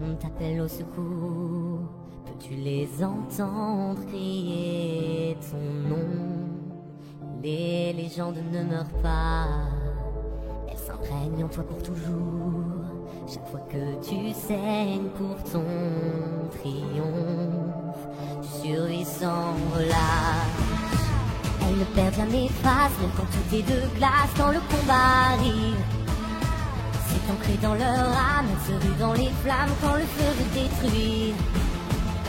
on t'appelle au secours, peux-tu les entendre crier ton nom? Les légendes ne meurent pas, elles s'imprègnent en toi pour toujours. Chaque fois que tu saignes pour ton triomphe, tu survis sans relâche. Elles ne perdent jamais face, même quand tout est de glace. Quand le combat arrive, c'est ancré dans leur âme. Elles se ruent dans les flammes quand le feu veut détruire.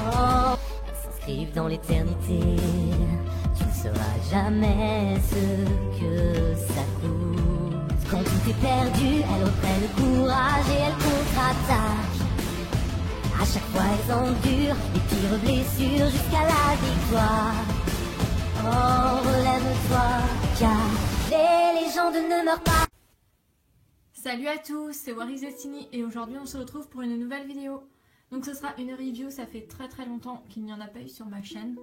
Oh, elles s'inscrivent dans l'éternité. Tu ne sauras jamais ce que ça coûte. Quand tout est perdu, elles reprennent le courage et elles contre-attaquent. À chaque fois elles endurent les pires blessures jusqu'à la victoire. Oh, relève-toi, car les légendes ne meurent pas. Salut à tous, c'est Waris Destiny et aujourd'hui on se retrouve pour une nouvelle vidéo. Donc ce sera une review, ça fait très longtemps qu'il n'y en a pas eu sur ma chaîne.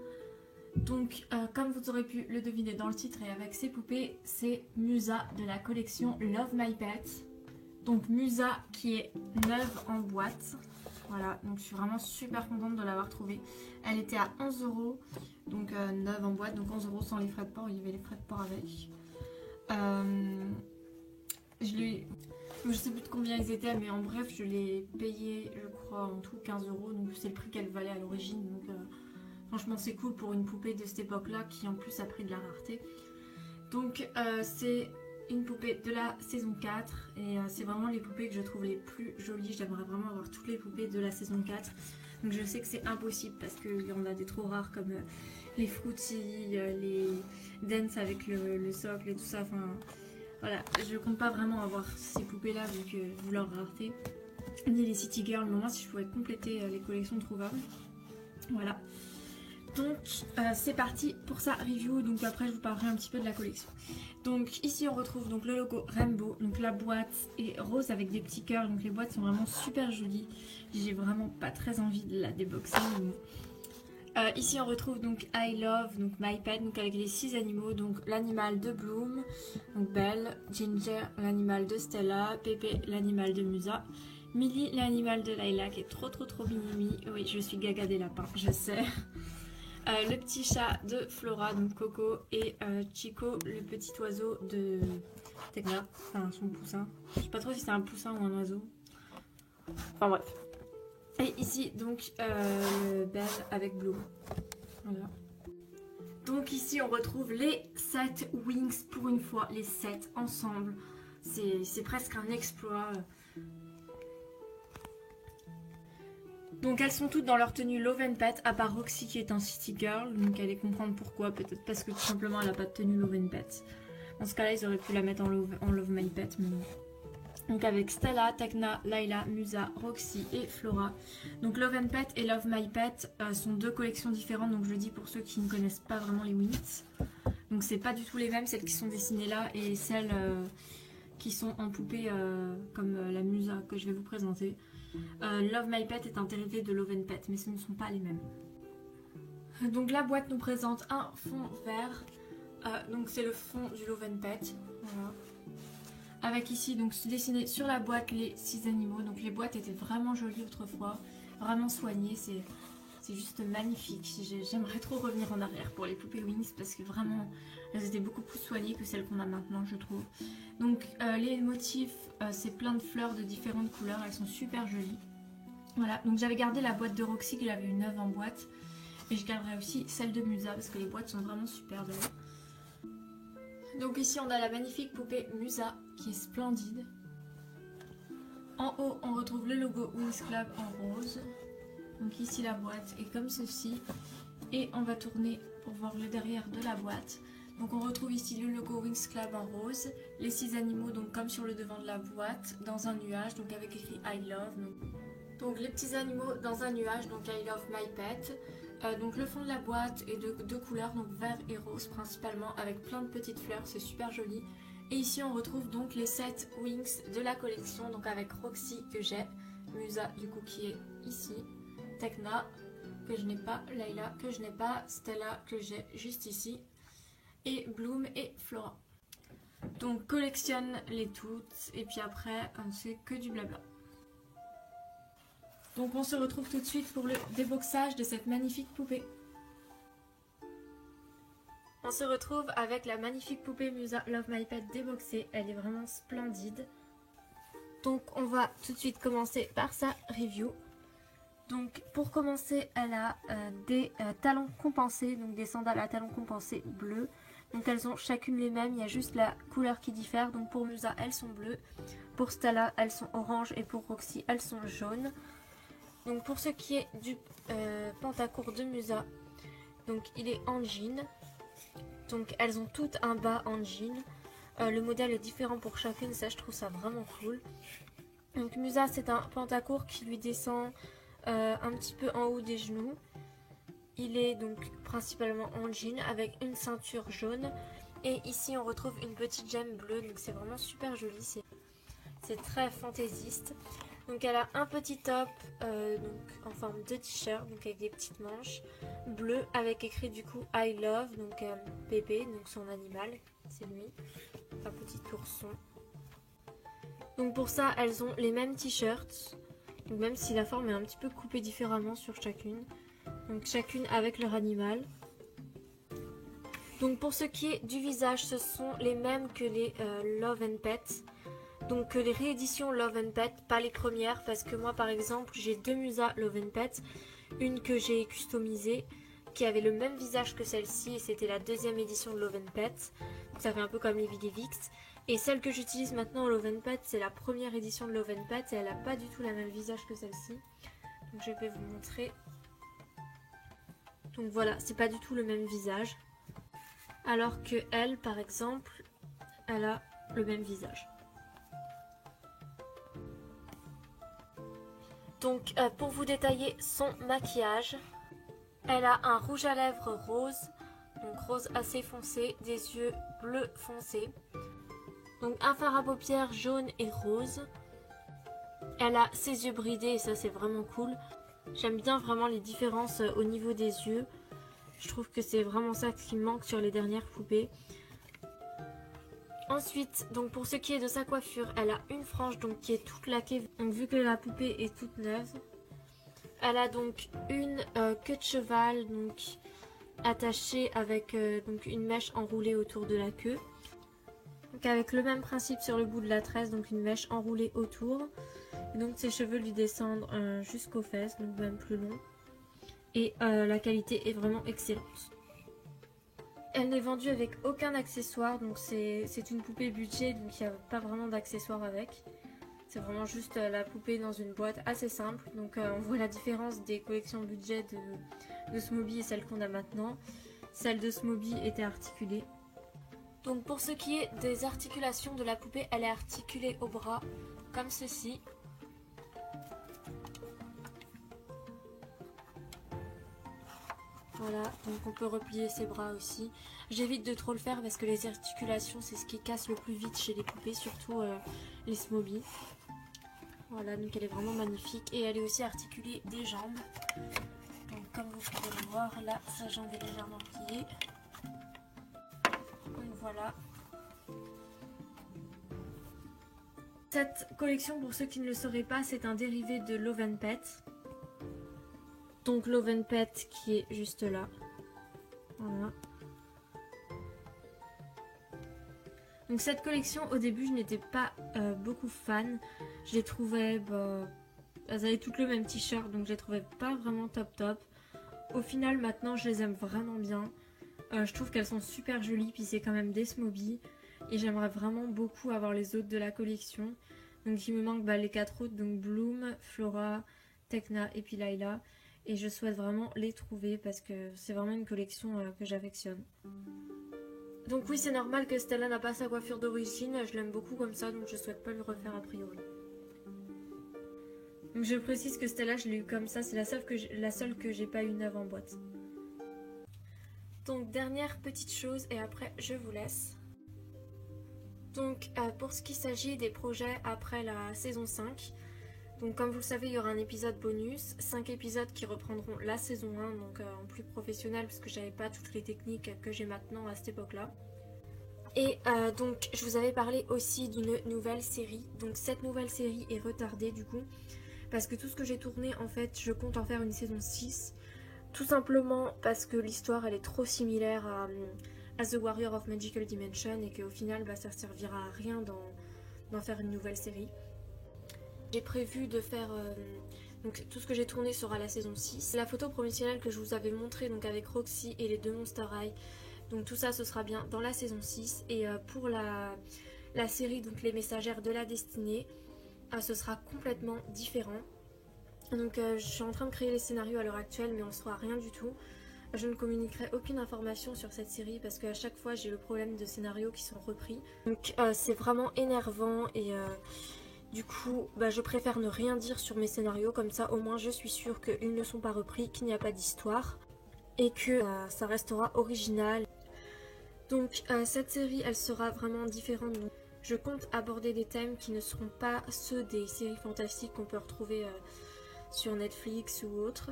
Donc comme vous aurez pu le deviner dans le titre et avec ces poupées, c'est Musa de la collection Love My Pet. Donc Musa qui est neuve en boîte. Voilà, donc je suis vraiment super contente de l'avoir trouvée. Elle était à 11 €, donc neuve en boîte, donc 11 € sans les frais de port, il y avait les frais de port avec. Je sais plus de combien ils étaient, mais en bref, je l'ai payé, je crois, en tout 15 €, donc c'est le prix qu'elle valait à l'origine. Donc franchement, c'est cool pour une poupée de cette époque-là, qui en plus a pris de la rareté. Donc c'est une poupée de la saison 4 et c'est vraiment les poupées que je trouve les plus jolies. J'aimerais vraiment avoir toutes les poupées de la saison 4. Donc je sais que c'est impossible parce qu'il y en a des trop rares comme les Fruity, les Dance avec le socle et tout ça. Enfin voilà, je compte pas vraiment avoir ces poupées là vu leur rareté. Ni les City Girls, moi si je pouvais compléter les collections trouvables. Voilà. Donc c'est parti pour sa review, donc après je vous parlerai un petit peu de la collection. Donc ici on retrouve donc le logo Rainbow, donc la boîte est rose avec des petits cœurs, donc les boîtes sont vraiment super jolies. J'ai vraiment pas très envie de la déboxer. Ici on retrouve donc I Love, donc My Pet, donc avec les 6 animaux, donc l'animal de Bloom, donc Belle, Ginger, l'animal de Stella, Pépé, l'animal de Musa, Millie, l'animal de Layla qui est trop mimi. Oui, je suis gaga des lapins, je sais. Le petit chat de Flora, donc Coco, et Chico, le petit oiseau de Tekna, enfin son poussin. Je sais pas trop si c'est un poussin ou un oiseau. Enfin bref. Et ici donc le Belle avec Bloom. Voilà. Donc ici on retrouve les 7 Wings pour une fois, les 7 ensemble. C'est presque un exploit. Donc elles sont toutes dans leur tenue Love and Pet, à part Roxy qui est un City Girl, donc allez comprendre pourquoi, peut-être parce que tout simplement elle n'a pas de tenue Love and Pet. Dans ce cas là ils auraient pu la mettre en Love My Pet, mais non. Donc avec Stella, Tekna, Layla, Musa, Roxy et Flora. Donc Love and Pet et Love My Pet sont deux collections différentes, donc je le dis pour ceux qui ne connaissent pas vraiment les Wings. Donc c'est pas du tout les mêmes, celles qui sont dessinées là et celles qui sont en poupée comme la Musa que je vais vous présenter. Love My Pet est un dérivé de Love and Pet, mais ce ne sont pas les mêmes. Donc la boîte nous présente un fond vert, donc c'est le fond du Love and Pet. Voilà. Avec ici donc dessiné sur la boîte les 6 animaux. Donc les boîtes étaient vraiment jolies autrefois, vraiment soignées, c'est juste magnifique. J'aimerais trop revenir en arrière pour les poupées Wings parce que vraiment elles étaient beaucoup plus soignées que celles qu'on a maintenant, je trouve. Donc les motifs, c'est plein de fleurs de différentes couleurs, elles sont super jolies. Voilà, donc j'avais gardé la boîte de Roxy que j'avais une neuve en boîte. Et je garderai aussi celle de Musa parce que les boîtes sont vraiment super belles. Donc ici on a la magnifique poupée Musa qui est splendide. En haut on retrouve le logo Wings Club en rose. Donc ici la boîte est comme ceci. Et on va tourner pour voir le derrière de la boîte. Donc on retrouve ici le logo Wings Club en rose, les 6 animaux donc comme sur le devant de la boîte, dans un nuage, donc avec écrit I Love. Donc les petits animaux dans un nuage, donc I Love My Pet. Donc le fond de la boîte est de deux couleurs, donc vert et rose principalement, avec plein de petites fleurs, c'est super joli. Et ici on retrouve donc les 7 Wings de la collection, donc avec Roxy que j'ai, Musa du coup qui est ici, Tekna que je n'ai pas, Layla que je n'ai pas, Stella que j'ai juste ici, et Bloom et Flora. Donc collectionne les toutes et puis après c'est que du blabla. Donc on se retrouve tout de suite pour le déboxage de cette magnifique poupée. On se retrouve avec la magnifique poupée Musa Love My Pet déboxée. Elle est vraiment splendide. Donc on va tout de suite commencer par sa review. Donc pour commencer, elle a des talons compensés, donc des sandales à talons compensés bleus. Donc elles ont chacune les mêmes, il y a juste la couleur qui diffère. Donc pour Musa, elles sont bleues. Pour Stella, elles sont orange et pour Roxy, elles sont jaunes. Donc pour ce qui est du pantacourt de Musa, donc il est en jean. Donc elles ont toutes un bas en jean. Le modèle est différent pour chacune, ça je trouve ça vraiment cool. Donc Musa, c'est un pantacourt qui lui descend un petit peu en haut des genoux. Il est donc principalement en jean avec une ceinture jaune. Et ici on retrouve une petite gemme bleue, donc c'est vraiment super joli, c'est très fantaisiste. Donc elle a un petit top donc en forme de t-shirt, donc avec des petites manches bleues avec écrit du coup I love, donc Pépé, donc son animal, c'est lui, un petit ourson. Donc pour ça elles ont les mêmes t-shirts, donc même si la forme est un petit peu coupée différemment sur chacune, donc chacune avec leur animal. Donc pour ce qui est du visage, ce sont les mêmes que les Love and Pet. Donc les rééditions Love and Pet, pas les premières, parce que moi par exemple j'ai deux Musa Love and Pet, une que j'ai customisée qui avait le même visage que celle-ci et c'était la deuxième édition de Love and Pet, donc ça fait un peu comme les Vidivix. Et celle que j'utilise maintenant Love and Pet, c'est la première édition de Love and Pet et elle n'a pas du tout le même visage que celle-ci. Donc je vais vous montrer. Donc voilà, c'est pas du tout le même visage, alors que elle par exemple, elle a le même visage. Donc pour vous détailler son maquillage, elle a un rouge à lèvres rose, donc rose assez foncé, des yeux bleu foncé, donc un fard à paupières jaune et rose. Elle a ses yeux bridés et ça c'est vraiment cool. J'aime bien vraiment les différences au niveau des yeux. Je trouve que c'est vraiment ça qui manque sur les dernières poupées. Ensuite, donc pour ce qui est de sa coiffure, elle a une frange donc qui est toute laquée, donc vu que la poupée est toute neuve. Elle a donc une queue de cheval donc attachée avec donc une mèche enroulée autour de la queue. Donc avec le même principe sur le bout de la tresse, donc une mèche enroulée autour. Et donc ses cheveux lui descendent jusqu'aux fesses, donc même plus long. Et la qualité est vraiment excellente. Elle n'est vendue avec aucun accessoire, donc c'est une poupée budget, donc il n'y a pas vraiment d'accessoires avec. C'est vraiment juste la poupée dans une boîte assez simple. Donc on voit la différence des collections budget de Smoby et celle qu'on a maintenant. Celle de Smoby était articulée. Donc pour ce qui est des articulations de la poupée, elle est articulée au bras comme ceci. Voilà, donc on peut replier ses bras aussi. J'évite de trop le faire parce que les articulations c'est ce qui casse le plus vite chez les poupées, surtout les Smoby. Voilà, donc elle est vraiment magnifique et elle est aussi articulée des jambes. Donc comme vous pouvez le voir, là sa jambe est légèrement pliée. Donc voilà. Cette collection, pour ceux qui ne le sauraient pas, c'est un dérivé de Love and Pet. Donc Love and Pet qui est juste là. Voilà. Donc cette collection, au début, je n'étais pas beaucoup fan. Je les trouvais, elles avaient toutes le même t-shirt, donc je les trouvais pas vraiment top. Au final, maintenant, je les aime vraiment bien. Je trouve qu'elles sont super jolies, puis c'est quand même des Smoby. Et j'aimerais vraiment beaucoup avoir les autres de la collection. Donc il me manque les 4 autres, donc Bloom, Flora, Tekna et puis Layla. Et je souhaite vraiment les trouver parce que c'est vraiment une collection que j'affectionne. Donc oui, c'est normal que Stella n'a pas sa coiffure d'origine, je l'aime beaucoup comme ça, donc je souhaite pas le refaire a priori. Donc je précise que Stella, je l'ai eu comme ça, c'est la seule que j'ai pas eu neuve en boîte. Donc dernière petite chose et après je vous laisse. Donc pour ce qui s'agit des projets après la saison 5, donc comme vous le savez, il y aura un épisode bonus, 5 épisodes qui reprendront la saison 1, donc en plus professionnel parce que j'avais pas toutes les techniques que j'ai maintenant à cette époque-là. Et donc je vous avais parlé aussi d'une nouvelle série, donc cette nouvelle série est retardée du coup, parce que tout ce que j'ai tourné en fait je compte en faire une saison 6, tout simplement parce que l'histoire elle est trop similaire à The Warrior of Magical Dimension et qu'au final bah, ça servira à rien d'en faire une nouvelle série. J'ai prévu de faire... donc tout ce que j'ai tourné sera la saison 6. La photo promotionnelle que je vous avais montrée donc avec Roxy et les deux Monster High, donc tout ça ce sera bien dans la saison 6. Et pour la série donc Les Messagères de la Destinée, ce sera complètement différent. Donc je suis en train de créer les scénarios à l'heure actuelle mais on ne saura rien du tout. Je ne communiquerai aucune information sur cette série parce qu'à chaque fois j'ai le problème de scénarios qui sont repris. Donc c'est vraiment énervant et... du coup, bah, je préfère ne rien dire sur mes scénarios, comme ça au moins je suis sûre qu'ils ne sont pas repris, qu'il n'y a pas d'histoire et que ça restera original. Donc cette série, elle sera vraiment différente. Donc, je compte aborder des thèmes qui ne seront pas ceux des séries fantastiques qu'on peut retrouver sur Netflix ou autre.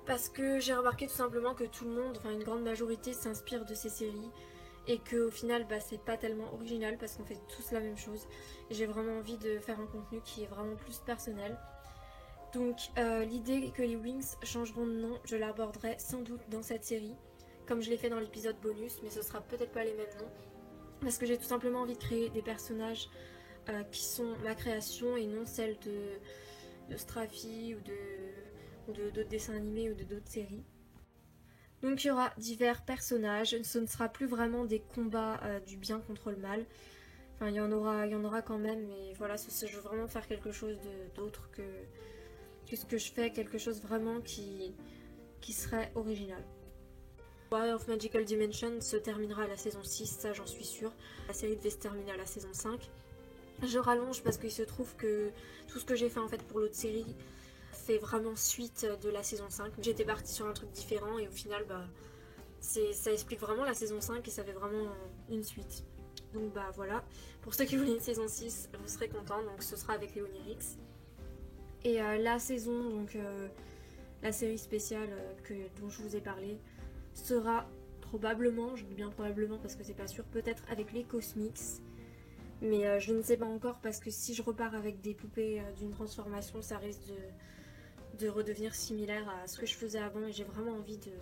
Parce que j'ai remarqué tout simplement que tout le monde, enfin une grande majorité, s'inspire de ces séries. Et qu'au final bah, c'est pas tellement original parce qu'on fait tous la même chose. J'ai vraiment envie de faire un contenu qui est vraiment plus personnel. Donc l'idée que les Wings changeront de nom, je l'aborderai sans doute dans cette série, comme je l'ai fait dans l'épisode bonus, mais ce sera peut-être pas les mêmes noms. Parce que j'ai tout simplement envie de créer des personnages qui sont ma création et non celle de Straffy ou de d'autres dessins animés ou de d'autres séries. Donc il y aura divers personnages, ce ne sera plus vraiment des combats du bien contre le mal. Enfin il y en aura quand même, mais voilà, je veux vraiment faire quelque chose d'autre que ce que je fais, quelque chose vraiment qui serait original. Warrior of Magical Dimension se terminera à la saison 6, ça j'en suis sûre. La série devait se terminer à la saison 5. Je rallonge parce qu'il se trouve que tout ce que j'ai fait en fait pour l'autre série fait vraiment suite de la saison 5. J'étais partie sur un truc différent et au final bah ça explique vraiment la saison 5 et ça fait vraiment une suite. Donc bah voilà, pour ceux qui voulaient une saison 6, vous serez contents, donc ce sera avec les Onirix. Et la saison, donc la série spéciale dont je vous ai parlé, sera probablement, je dis bien probablement parce que c'est pas sûr, peut-être avec les Cosmics. Mais je ne sais pas encore parce que si je repars avec des poupées d'une transformation, ça risque de redevenir similaire à ce que je faisais avant et j'ai vraiment envie de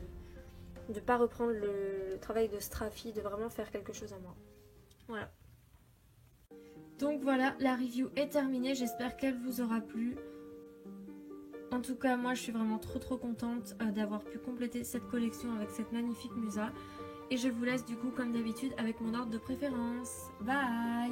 ne pas reprendre le travail de Straffy, de vraiment faire quelque chose à moi. Voilà. Donc voilà, la review est terminée, j'espère qu'elle vous aura plu. En tout cas, moi je suis vraiment trop contente d'avoir pu compléter cette collection avec cette magnifique musa. Et je vous laisse du coup comme d'habitude avec mon ordre de préférence. Bye!